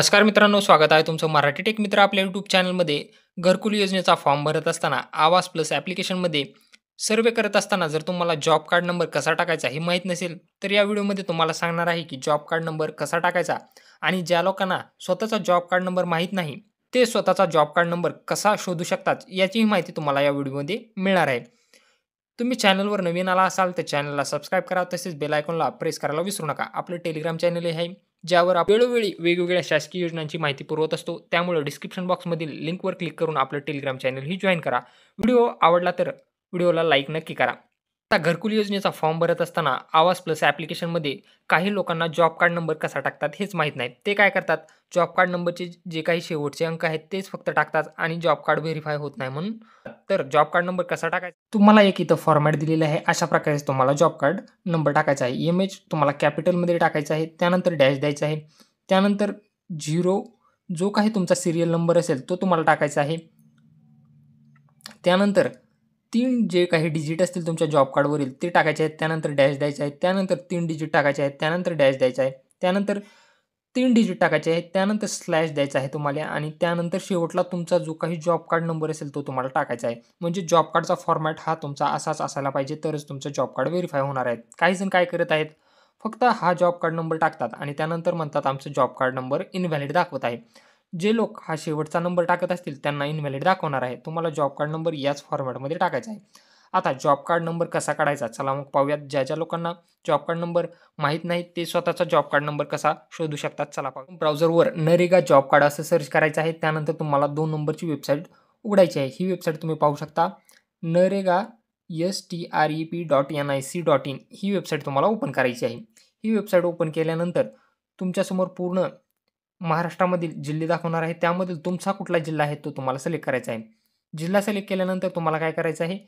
नमस्कार मित्रांनो, स्वागत आहे तुमचं मराठी टेक मित्र आपल्या यूट्यूब चॅनलमध्ये. घरकुल योजनेचा फॉर्म भरत असताना आवाज प्लस ॲप्लिकेशनमध्ये सर्वे करत असताना जर तुम्हाला जॉब कार्ड नंबर कसा टाकायचा हे माहीत नसेल, तर या व्हिडिओमध्ये तुम्हाला सांगणार आहे की जॉब कार्ड नंबर कसा टाकायचा आणि ज्या लोकांना स्वतःचा जॉब कार्ड नंबर माहीत नाही, ते स्वतःचा जॉब कार्ड नंबर कसा शोधू शकतात याचीही माहिती तुम्हाला या व्हिडिओमध्ये मिळणार आहे. तुम्ही चॅनलवर नवीन आला असाल तर चॅनलला सबस्क्राईब करा, तसेच बेल आयकॉनला प्रेस करायला विसरू नका. आपलं टेलिग्राम चॅनल आहे, ज्यावर वेळोवेळी वेगवेगळ्या शासकीय योजनांची माहिती पुरवत असतो. त्यामुळे डिस्क्रिप्शन बॉक्समधील लिंकवर क्लिक करून आपलं टेलिग्राम चॅनलही जॉइन करा. व्हिडिओ आवडला तर व्हिडिओला लाईक नक्की करा. आता घरकुल योजनेचा फॉर्म भरत असताना आवाज प्लस ॲप्लिकेशनमध्ये काही लोकांना जॉब कार्ड नंबर कसा टाकतात हेच माहीत नाही. ते काय करतात, जॉब कार्ड नंबरचे जे काही शेवटचे अंक आहेत तेच फक्त टाकतात आणि जॉब कार्ड व्हेरिफाय होत नाही म्हणून. तर जॉब कार्ड नंबर कसा टाकायचा, तुम्हाला एक इथं फॉर्मॅट दिलेला आहे. अशा प्रकारे तुम्हाला जॉब कार्ड नंबर टाकायचा आहे. इमेज तुम्हाला कॅपिटलमध्ये टाकायचं आहे, त्यानंतर डॅश द्यायचा आहे, त्यानंतर 0 जो काही तुमचा सीरियल नंबर असेल तो तुम्हाला टाकायचा आहे. त्यानंतर 3 जे काही डिजिट असतील तुमच्या जॉब कार्डवरील ते टाकायचे आहेत. त्यानंतर डॅश द्यायचे आहेत. त्यानंतर 3 डिजिट टाकायचे आहेत. त्यानंतर डॅश द्यायचा आहे. त्यानंतर 3 डिजिट टाकायचे आहेत. त्यानंतर स्लॅश द्यायचा आहे तुम्हाला आणि त्यानंतर शेवटला तुमचा जो काही जॉब कार्ड नंबर असेल तो तुम्हाला टाकायचा आहे. म्हणजे जॉब कार्डचा फॉर्मॅट हा तुमचा असाच असायला पाहिजे, तरच तुमचं जॉब कार्ड व्हेरिफाय होणार आहे. काही जण काय करत आहेत, फक्त हा जॉब कार्ड नंबर टाकतात आणि त्यानंतर म्हणतात आमचं जॉब कार्ड नंबर इनव्हॅलिड दाखवत आहे. जे लोक हा शेवटचा नंबर टाकत असतील त्यांना इनव्हॅलिड दाखवणार आहे. तुम्हाला जॉब कार्ड नंबर याच फॉर्मॅटमध्ये टाकायचा आहे. आता जॉब कार्ड नंबर कसा काढायचा, चला मग पाहूयात. ज्या लोकांना जॉब कार्ड नंबर माहीत नाही ते स्वतःचा जॉब कार्ड नंबर कसा शोधू शकतात, चला पाहू. ब्राउझरवर नरेगा जॉब कार्ड असं सर्च करायचं आहे. त्यानंतर तुम्हाला 2 नंबरची वेबसाईट उघडायची आहे. ही वेबसाईट तुम्ही पाहू शकता, नरेगा strep.nic.in ही वेबसाईट तुम्हाला ओपन करायची आहे. ही वेबसाईट ओपन केल्यानंतर तुमच्यासमोर पूर्ण महाराष्ट्रामधील जिल्हे दाखवणार आहे. त्यामधील तुमचा कुठला जिल्हा आहे तो तुम्हाला सिलेक्ट करायचा आहे. जिल्हा सिलेक्ट केल्यानंतर तुम्हाला काय करायचं आहे,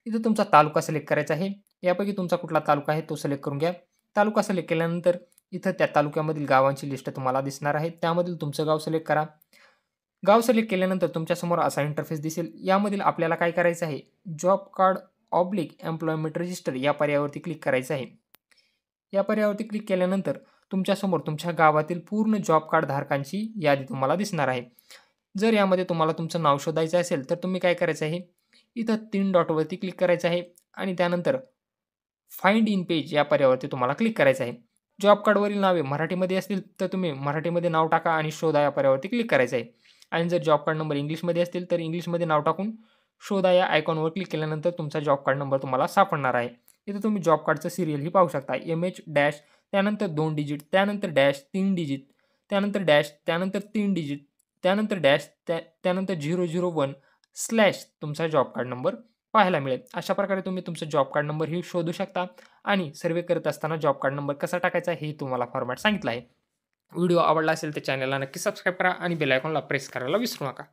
इथं तुमचा तालुका सिलेक्ट करायचा आहे. यापैकी तुमचा कुठला तालुका आहे तो सिलेक्ट करून घ्या. तालुका सिलेक्ट केल्यानंतर इथं त्या तालुक्यामधील गावांची लिस्ट तुम्हाला दिसणार आहे. त्यामधील तुमचं गाव सिलेक्ट करा. गाव सिलेक्ट केल्यानंतर तुमच्यासमोर असा इंटरफेस दिसेल. यामधील आपल्याला काय करायचं आहे, job card oblique employment register या पर्यायावरती क्लिक करायचं आहे. या पर्यायावरती क्लिक केल्यानंतर तुमच्यासमोर तुमच्या गावातील पूर्ण जॉब कार्ड धारकांची यादी तुम्हाला दिसणार आहे. जर यामध्ये तुम्हाला तुमचं नाव शोधायचं असेल तर तुम्ही काय करायचं आहे, इथं 3 डॉटवरती क्लिक करायचं आहे आणि त्यानंतर फाइंड इन पेज या पर्यायावरती तुम्हाला क्लिक करायचं आहे. जॉब कार्डवरील नावे मराठीमध्ये असतील तर तुम्ही मराठीमध्ये नाव टाका आणि शोधा या पर्यायावरती क्लिक करायचं आहे. आणि जर जॉब कार्ड नंबर इंग्लिशमध्ये असतील तर इंग्लिशमध्ये नाव टाकून शोधा या आयकॉनवर क्लिक केल्यानंतर तुमचा जॉब कार्ड नंबर तुम्हाला सापडणार आहे. इथं तुम्ही जॉब कार्डचं सीरियलही पाहू शकता. एम-एच डॅश, त्यानंतर 2 डिजिट, त्यानंतर डॅश, 3 डिजिट, त्यानंतर डॅश, त्यानंतर 3 डिजिट, त्यानंतर डॅश, त्यानंतर 001 स्लॅश तुमचा जॉब कार्ड नंबर पाहायला मिळेल. अशा प्रकारे तुम्ही तुमचा जॉब कार्ड नंबर ही शोधू शकता आणि सर्व्हे करत असताना जॉब कार्ड नंबर कसा टाकायचा हे तुम्हाला फॉर्मॅट सांगितलं आहे. व्हिडिओ आवडला असेल तर चॅनलला नक्की सबस्क्राईब करा आणि बेल आयकॉनला प्रेस करायला विसरू नका.